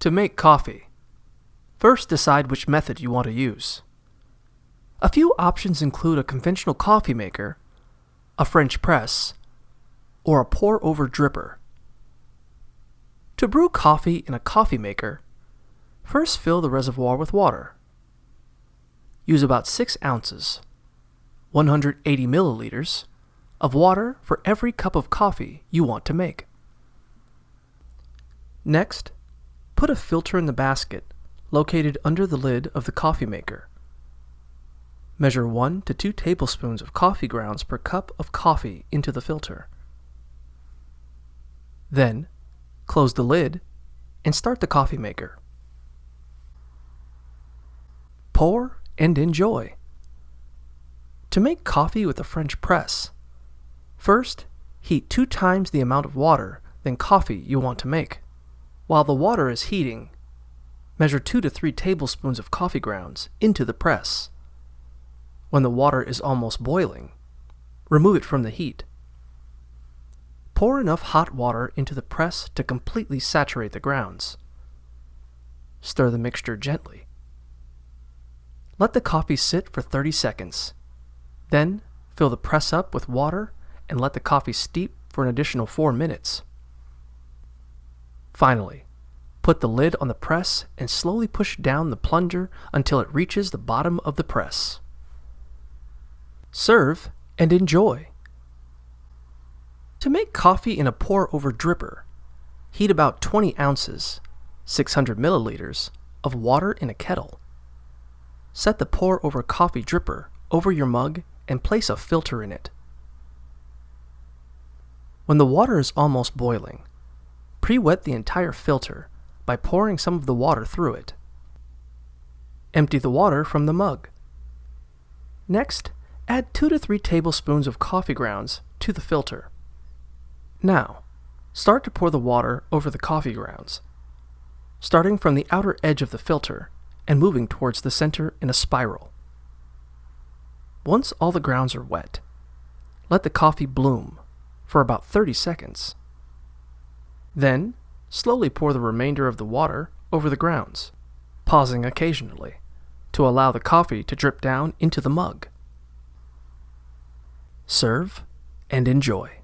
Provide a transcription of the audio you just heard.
To make coffee, first decide which method you want to use. A few options include a conventional coffee maker, a French press, or a pour-over dripper. To brew coffee in a coffee maker, first fill the reservoir with water. Use about 6 ounces, 180 milliliters, of water for every cup of coffee you want to make. Next, put a filter in the basket located under the lid of the coffee maker. Measure 1 to 2 tablespoons of coffee grounds per cup of coffee into the filter. Then, close the lid and start the coffee maker. Pour and enjoy. To make coffee with a French press, first heat 2 times the amount of water than coffee you want to make. While the water is heating, measure 2 to 3 tablespoons of coffee grounds into the press. When the water is almost boiling, remove it from the heat. Pour enough hot water into the press to completely saturate the grounds. Stir the mixture gently. Let the coffee sit for 30 seconds. Then, fill the press up with water and let the coffee steep for an additional 4 minutes. Finally, put the lid on the press and slowly push down the plunger until it reaches the bottom of the press. Serve and enjoy. To make coffee in a pour-over dripper, heat about 20 ounces, 600 milliliters, of water in a kettle. Set the pour-over coffee dripper over your mug and place a filter in it. When the water is almost boiling, pre-wet the entire filter by pouring some of the water through it. Empty the water from the mug. Next, add 2 to 3 tablespoons of coffee grounds to the filter. Now, start to pour the water over the coffee grounds, starting from the outer edge of the filter and moving towards the center in a spiral. Once all the grounds are wet, let the coffee bloom for about 30 seconds. Then, slowly pour the remainder of the water over the grounds, pausing occasionally to allow the coffee to drip down into the mug. Serve and enjoy.